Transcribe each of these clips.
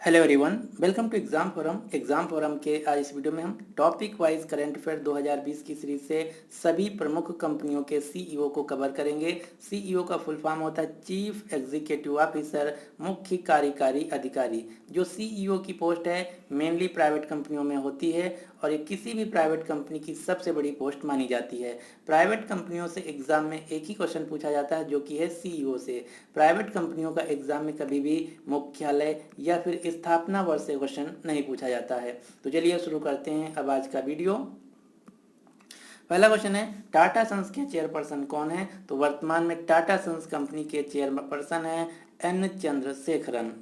Hello everyone, welcome to Exam Forum के आज इस वीडियो में हम टॉपिक वाइज करंट अफेयर 2020 की सीरीज से सभी प्रमुख कंपनियों के सीईओ को कवर करेंगे। सीईओ का फुल फॉर्म होता है चीफ एग्जीक्यूटिव ऑफिसर, मुख्य कार्यकारी अधिकारी। जो सीईओ की पोस्ट है मेनली प्राइवेट कंपनियों में होती है और ये किसी भी प्राइवेट कंपनी की सबसे बड़ी पोस्ट मानी जाती है। प्राइवेट कंपनियों से एग्जाम में एक ही क्वेश्चन पूछा जाता है जो कि है सीईओ से। प्राइवेट कंपनियों का एग्जाम में कभी भी मुख्यालय या फिर स्थापना वर्ष से क्वेश्चन नहीं पूछा जाता है। तो चलिए शुरू करते हैं अब आज का वीडियो। पहला क्वेश्चन है टाटा सन्स के चेयरपर्सन कौन है? तो वर्तमान में टाटा सन्स कंपनी के चेयरपर्सन है एन चंद्रशेखरन।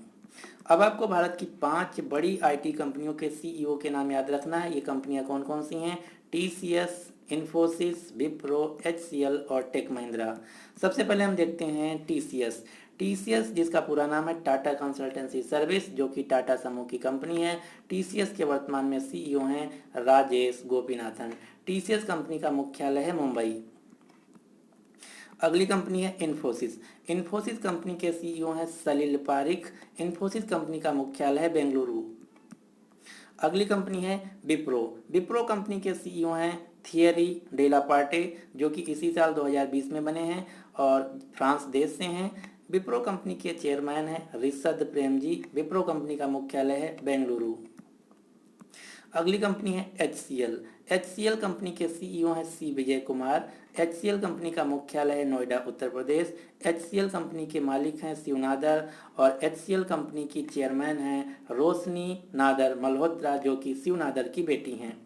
अब आपको भारत की 5 बड़ी आईटी कंपनियों के सीईओ के नाम याद रखना है। ये कंपनियां कौन कौन सी हैं? टीसीएस, इन्फोसिस, विप्रो, एचसीएल और टेक महिंद्रा। सबसे पहले हम देखते हैं टीसीएस। टीसीएस जिसका पूरा नाम है टाटा कंसल्टेंसी सर्विस, जो कि टाटा समूह की कंपनी है। टीसीएस के वर्तमान में सीईओ हैं राजेश गोपीनाथन। टीसीएस कंपनी का मुख्यालय है मुंबई। अगली कंपनी है इन्फोसिस। इन्फोसिस कंपनी के सीईओ हैं सलील पारिक। इन्फोसिस कंपनी का मुख्यालय है बेंगलुरु। अगली कंपनी है विप्रो। विप्रो कंपनी के सीईओ हैं थियरी डेलापार्टे, जो कि इसी साल 2020 में बने हैं और फ्रांस देश से हैं। विप्रो कंपनी के चेयरमैन हैं रिशद प्रेम जी। विप्रो कंपनी का मुख्यालय है बेंगलुरु। अगली कंपनी है एचसीएल। एचसीएल कंपनी के सीईओ हैं सी विजय कुमार। एचसीएल कंपनी का मुख्यालय है नोएडा उत्तर प्रदेश। एचसीएल कंपनी के मालिक हैं शिव नादर और एचसीएल कंपनी की चेयरमैन हैं रोशनी नादर मल्होत्रा, जो कि शिव नादर की बेटी हैं।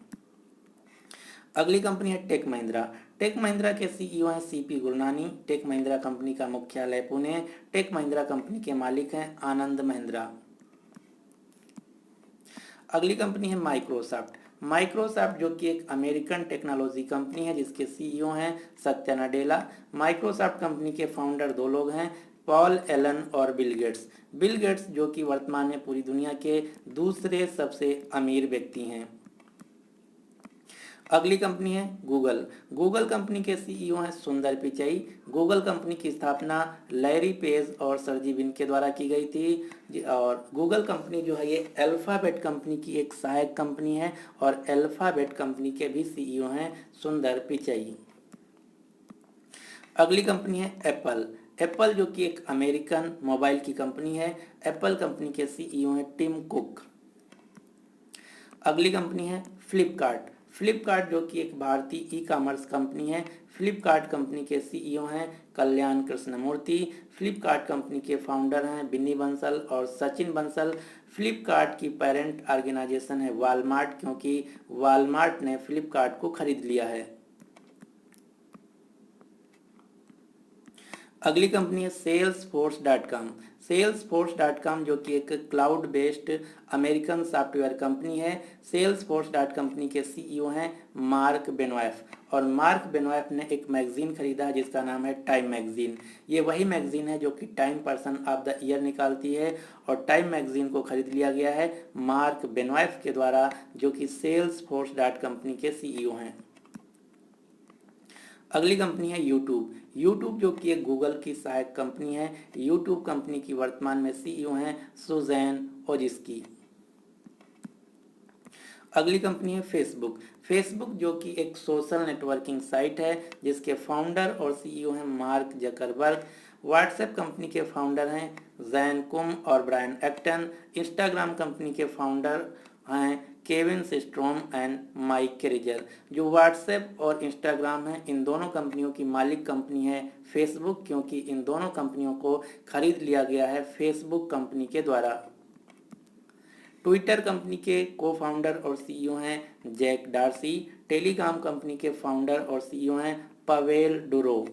अगली कंपनी है टेक महिंद्रा। टेक महिंद्रा के सीईओ हैं C P Gurnani. Tech Mahindra company का मुख्यालय पुणे। टेक महिंद्रा कंपनी के मालिक हैं आनंद महिंद्रा। अगली कंपनी है माइक्रोसॉफ्ट। माइक्रोसॉफ्ट जो कि एक अमेरिकन टेक्नोलॉजी कंपनी है जिसके सीईओ हैं सत्या नडेला। माइक्रोसॉफ्ट कंपनी के फाउंडर 2 लोग हैं, पॉल एलन और बिल गेट्स। बिल गेट्स जो कि वर्तमान में पूरी दुनिया के दूसरे सबसे अमीर व्यक्ति हैं। अगली कंपनी है गूगल। गूगल कंपनी के सीईओ हैं सुंदर पिचई। गूगल कंपनी की स्थापना लैरी पेज और सर्जी विन के द्वारा की गई थी और गूगल कंपनी जो है ये अल्फाबेट कंपनी की एक सहायक कंपनी है और अल्फाबेट कंपनी के भी सीईओ हैं सुंदर पिचई। अगली कंपनी है एप्पल। एप्पल जो कि एक अमेरिकन मोबाइल की कंपनी है। एप्पल कंपनी के सीईओ हैं टिम कुक। अगली कंपनी है फ्लिपकार्ट। फ्लिपकार्ट जो कि एक भारतीय ई कॉमर्स कंपनी है। फ्लिपकार्ट कंपनी के सीईओ हैं कल्याण कृष्णमूर्ति। फ्लिपकार्ट कंपनी के फाउंडर हैं बिन्नी बंसल और सचिन बंसल। फ्लिपकार्ट की पेरेंट ऑर्गेनाइजेशन है वॉलमार्ट, क्योंकि वॉलमार्ट ने फ्लिपकार्ट को खरीद लिया है। अगली कंपनी है salesforce.com। salesforce.com जो कि एक cloud based American software company है। salesforce.com के सीईओ हैं मार्क बेनोएफ और मार्क बेनोएफ ने एक मैगजीन खरीदा जिसका नाम है टाइम मैगजीन। ये वही मैगजीन है जो कि time person of the year निकालती है और टाइम मैगजीन को खरीद लिया गया है मार्क बेनोएफ के द्वारा, जो कि salesforce.com के सीईओ हैं। अगली कंपनी है यूट्यूब। यूट्यूब जो कि एक गूगल की सहायक कंपनी है। यूट्यूब कंपनी की वर्तमान में सीईओ हैं सुजैन ओजिस्की। अगली कंपनी है फेसबुक। फेसबुक जो कि एक सोशल नेटवर्किंग साइट है जिसके फाउंडर और सीईओ हैं मार्क जकरबर्ग। व्हाट्सएप कंपनी के फाउंडर हैं जैन कुम और ब्रायन एक्टन। इंस्टाग्राम कंपनी के फाउंडर हैं केविन सिस्ट्रोम एंड माइक केरिजर। जो व्हाट्सएप और इंस्टाग्राम है इन दोनों कंपनियों की मालिक कंपनी है फेसबुक, क्योंकि इन दोनों कंपनियों को खरीद लिया गया है फेसबुक कंपनी के द्वारा। ट्विटर कंपनी के को फाउंडर और सीईओ हैं जैक डार्सी। टेलीग्राम कंपनी के फाउंडर और सीईओ हैं पवेल डुरो।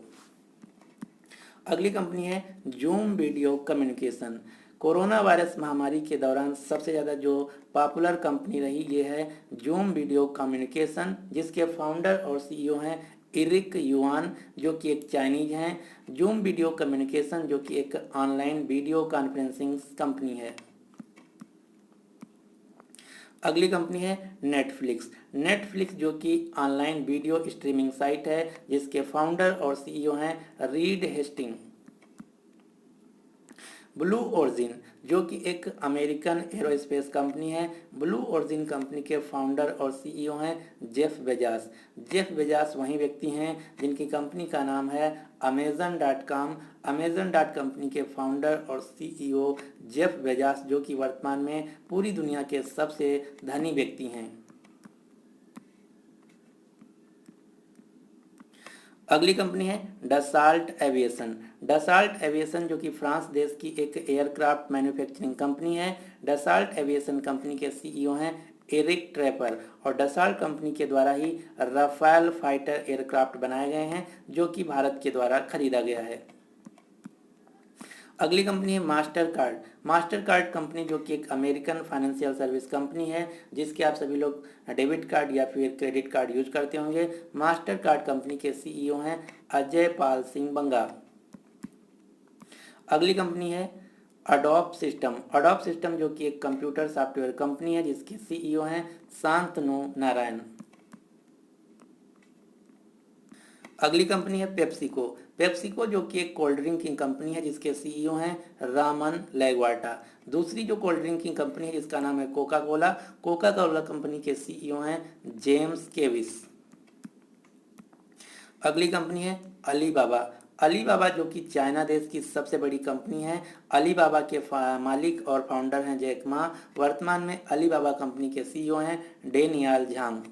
अगली कंपनी है zoom video communication. Corona virus महामारी के दौरान सबसे ज़्यादा जो पॉपुलर कंपनी रही ये है जूम वीडियो कम्युनिकेशन, जिसके फाउंडर और सीईओ हैं इरिक युआन, जो कि एक चाइनीज हैं। जूम वीडियो कम्युनिकेशन जो कि एक ऑनलाइन वीडियो कॉन्फ्रेंसिंग कंपनी है। अगली कंपनी है नेटफ्लिक्स। नेटफ्लिक्स जो कि ऑनलाइन वीडियो स्ट्रीमिंग साइट है जिसके फाउंडर और सीईओ हैं रीड हेस्टिंग। ब्लू ओरिजिन जो कि एक अमेरिकन एरोस्पेस कंपनी है। ब्लू ओरिजिन कंपनी के फाउंडर और सीईओ हैं जेफ बेजास। जेफ बेजास वही व्यक्ति हैं जिनकी कंपनी का नाम है अमेजन.com। अमेजन कंपनी के फाउंडर और सीईओ जेफ बेजास, जो कि वर्तमान में पूरी दुनिया के सबसे धनी व्यक्ति हैं। अगली कंपनी है डसाल्ट एविएशन। डसाल्ट एविएशन जो कि फ्रांस देश की एक एयरक्राफ्ट मैन्युफैक्चरिंग कंपनी है। डसाल्ट एविएशन कंपनी के सीईओ हैं एरिक ट्रेपर और डसाल्ट कंपनी के द्वारा ही राफेल फाइटर एयरक्राफ्ट बनाए गए हैं, जो कि भारत के द्वारा खरीदा गया है। अगली कंपनी है master card. Master card company जो कि एक अमेरिकन फाइनेंशियल सर्विस कंपनी है, जिसके आप सभी लोग डेबिट कार्ड या फिर क्रेडिट कार्ड यूज करते होंगे। मास्टर कार्ड कंपनी के सीईओ हैं अजय पाल सिंह बंगा। अगली कंपनी है अडोब सिस्टम। अडोब सिस्टम जो कि एक कंप्यूटर सॉफ्टवेयर कंपनी है, जिसके सीईओ हैं शांतनु नारायण। अगली कंपनी है पेप्सिको। पेप्सिको जो कि एक कोल्ड ड्रिंकिंग कंपनी है, जिसके सीईओ हैं रामन लेगवाटा। दूसरी जो कोल्ड ड्रिंकिंग कंपनी है जिसका नाम है Coca Cola. Coca Cola company के सीईओ हैं जेम्स केविस। अगली कंपनी है अलीबाबा। अलीबाबा जो कि चाइना देश की सबसे बड़ी कंपनी है। अलीबाबा के मालिक और फाउंडर हैं जैक मा। वर्तमान में अलीबाबा कंपनी के सीईओ हैं डेनियल झांग।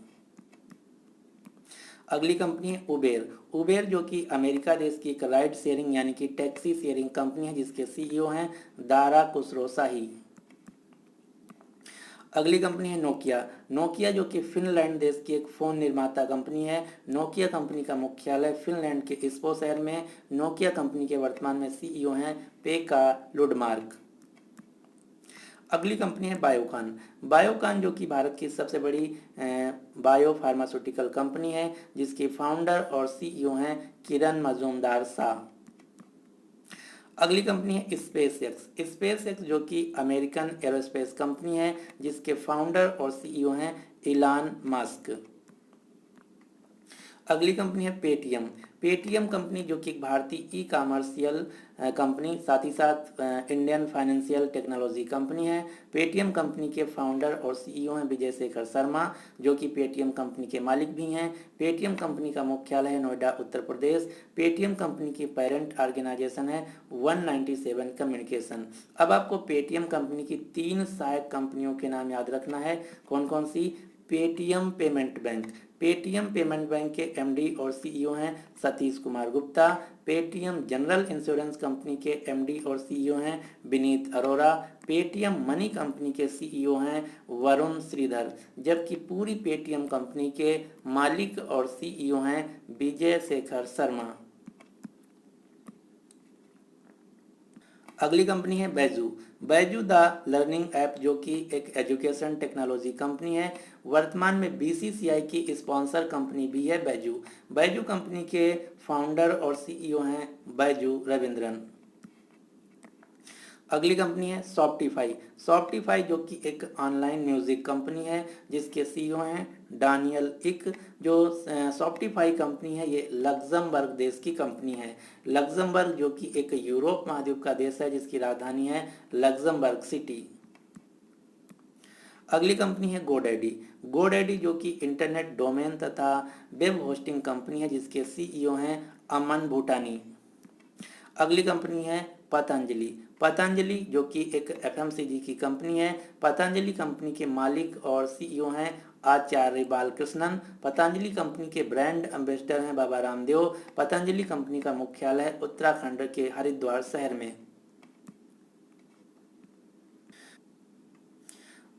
अगली कंपनी है उबेर। उबेर जो कि अमेरिका देश की एक राइड शेयरिंग यानी कि टैक्सी शेयरिंग कंपनी है, जिसके सीईओ हैं दारा कुसरोसाही। अगली कंपनी है नोकिया। नोकिया जो कि फिनलैंड देश की एक फ़ोन निर्माता कंपनी है। नोकिया कंपनी का मुख्यालय फिनलैंड के इस्पो शहर में। नोकिया कंपनी के वर्तमान में सीईओ हैं पेका लुडमार्क। अगली कंपनी है बायोकॉन। बायोकॉन जो कि भारत की सबसे बड़ी बायो फार्मास्यूटिकल कंपनी है, जिसके फाउंडर और सीईओ हैं किरण मजूमदार शाह। अगली कंपनी है स्पेस एक्स। स्पेस एक्स जो कि अमेरिकन एरोस्पेस कंपनी है, जिसके फाउंडर और सीईओ हैं इलान मस्क। अगली कंपनी है पेटीएम। पेटीएम कंपनी जो कि एक भारतीय ई कॉमर्शियल कंपनी, साथ ही साथ इंडियन फाइनेंशियल टेक्नोलॉजी कंपनी है। पेटीएम कंपनी के फाउंडर और सीईओ हैं विजय शेखर शर्मा, जो कि पेटीएम कंपनी के मालिक भी हैं। पेटीएम कंपनी का मुख्यालय है नोएडा, उत्तर प्रदेश। पेटीएम कंपनी की पेरेंट ऑर्गेनाइजेशन है 197 कम्युनिकेशन। अब आपको पेटीएम कंपनी की 3 सहायक कंपनियों के नाम याद रखना है। कौन कौन सी? Paytm Payment Bank. Paytm Payment Bank के एमडी और सीईओ हैं Satish Kumar Gupta. Paytm General Insurance Company के एमडी और सीईओ हैं Vineet Arora. Paytm Money company के सीईओ हैं वरुण श्रीधर, जबकि पूरी पेटीएम कंपनी के मालिक और सीईओ हैं विजय शेखर शर्मा। अगली कंपनी है Baiju. Baiju the learning app जो कि एक एजुकेशन टेक्नोलॉजी कंपनी है। वर्तमान में बीसीसीआई की स्पॉन्सर कंपनी भी है बैजू। बैजू कंपनी के फाउंडर और सीईओ हैं बैजू रविंद्रन। अगली कंपनी है सॉफ्टिफाई। सॉफ्टिफाई जो कि एक ऑनलाइन म्यूजिक कंपनी है, जिसके सीईओ हैं डानियल इक। जो सॉफ्टिफाई कंपनी है ये लग्जमबर्ग देश की कंपनी है। लग्जमबर्ग जो कि एक यूरोप महाद्वीप का देश है, जिसकी राजधानी है लग्जमबर्ग सिटी। अगली कंपनी है गोडैडी। गोडैडी जो कि इंटरनेट डोमेन तथा वेब होस्टिंग कंपनी है, जिसके सीईओ हैं अमन भूटानी। अगली कंपनी है पतंजलि। पतंजलि जो कि एक एफएमसीजी की कंपनी है। पतंजलि कंपनी के मालिक और सीईओ हैं आचार्य बालकृष्णन। पतंजलि कंपनी के ब्रांड एम्बेसडर हैं बाबा रामदेव। पतंजलि कंपनी का मुख्यालय है उत्तराखंड के हरिद्वार शहर में।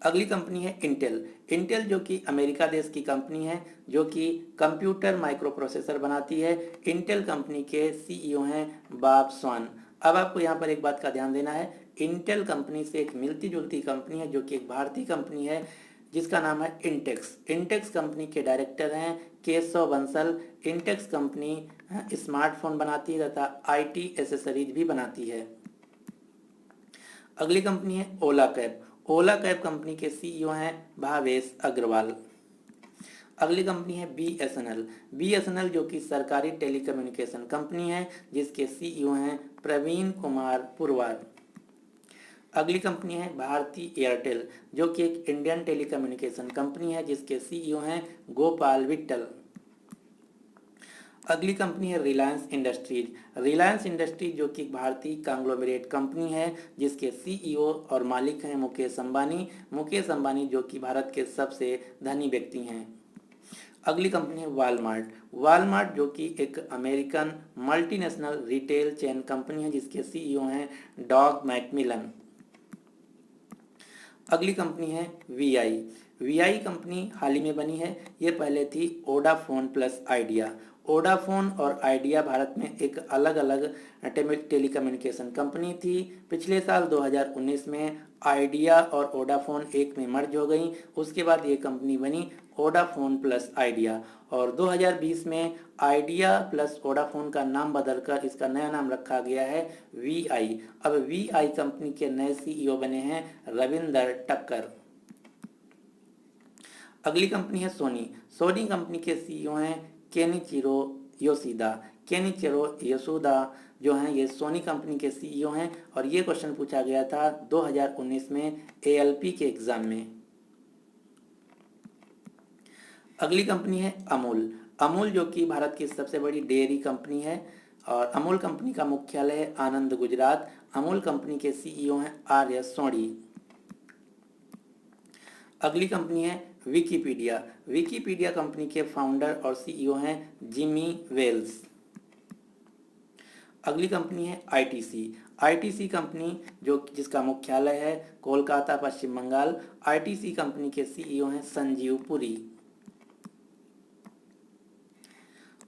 अगली कंपनी है इंटेल। इंटेल जो कि अमेरिका देश की कंपनी है, जो कि कंप्यूटर माइक्रो प्रोसेसर बनाती है। इंटेल कंपनी के सीईओ हैं बॉब स्वान। अब आपको यहाँ पर एक बात का ध्यान देना है, इंटेल कंपनी से एक मिलती जुलती कंपनी है जो कि एक भारतीय कंपनी है, जिसका नाम है इंटेक्स। इंटेक्स कंपनी के डायरेक्टर हैं Keshav Bansal. Intex company smartphone बनाती है तथा आईटी एसेसरीज भी बनाती है। अगली कंपनी है ओला कैब। ओला कैब कंपनी के सीईओ हैं भावेश अग्रवाल। अगली कंपनी है बीएसएनएल। बीएसएनएल जो कि सरकारी टेलीकम्युनिकेशन कंपनी है, जिसके सीईओ हैं प्रवीण कुमार पुरवार। अगली कंपनी है भारती एयरटेल, जो कि एक इंडियन टेलीकम्युनिकेशन कंपनी है जिसके सीईओ हैं गोपाल विट्टल। अगली कंपनी है रिलायंस इंडस्ट्रीज। रिलायंस इंडस्ट्रीज जो कि एक भारतीय कांग्लोमरेट कंपनी है जिसके सीईओ और मालिक हैं मुकेश अंबानी। मुकेश अंबानी जो कि भारत के सबसे धनी व्यक्ति हैं। अगली कंपनी है वालमार्ट। वालमार्ट जो कि एक American multinational retail chain company है जिसके सीईओ हैं डॉग मैकमिलन। अगली कंपनी है वीआई। वीआई कंपनी हाल ही में बनी है। ये पहले थी वोडाफोन प्लस आइडिया। वोडाफोन और आइडिया भारत में एक अलग अलग टेलीकम्युनिकेशन कंपनी थी। पिछले साल 2019 में आइडिया और वोडाफोन एक में मर्ज हो गई। उसके बाद ये कंपनी बनी वोडाफोन प्लस आइडिया, और 2020 में आइडिया प्लस वोडाफोन का नाम बदलकर इसका नया नाम रखा गया है वीआई। अब वीआई कंपनी के नए सीईओ बने हैं रविंदर टक्कर। अगली कंपनी है सोनी। सोनी कंपनी के सीईओ हैं केनिचिरो योशिदा। केनिचिरो योशिदा जो हैं ये सोनी कंपनी के सीईओ हैं, और ये क्वेश्चन पूछा गया था 2019 में एएलपी के एग्जाम में। अगली कंपनी है अमूल। अमूल जो कि भारत की सबसे बड़ी डेयरी कंपनी है, और अमूल कंपनी का मुख्यालय है आनंद, गुजरात। अमूल कंपनी के सीईओ हैं आर्य सोनी। अगली कंपनी है विकिपीडिया। विकिपीडिया कंपनी के फाउंडर और सीईओ हैं जिमी वेल्स। अगली कंपनी है आईटीसी। आईटीसी कंपनी जो जिसका मुख्यालय है कोलकाता, पश्चिम बंगाल। आईटीसी कंपनी के सीईओ हैं संजीव पुरी।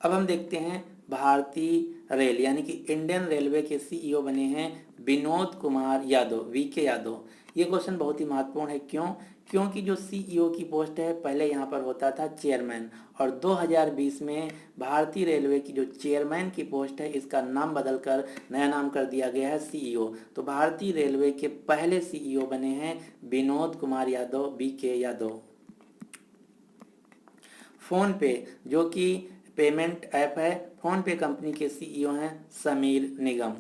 अब हम देखते हैं भारतीय रेल यानी कि इंडियन रेलवे के सीईओ बने हैं विनोद कुमार यादव, वीके यादव। ये क्वेश्चन बहुत ही महत्वपूर्ण है। क्यों? क्योंकि जो सीईओ की पोस्ट है पहले यहाँ पर होता था चेयरमैन, और 2020 में भारतीय रेलवे की जो चेयरमैन की पोस्ट है इसका नाम बदलकर नया नाम कर दिया गया है सीईओ। तो भारतीय रेलवे के पहले सीईओ बने हैं विनोद कुमार यादव, वीके यादव। फोन पे जो कि पेमेंट ऐप है, फोन पे कंपनी के सीईओ हैं समीर निगम।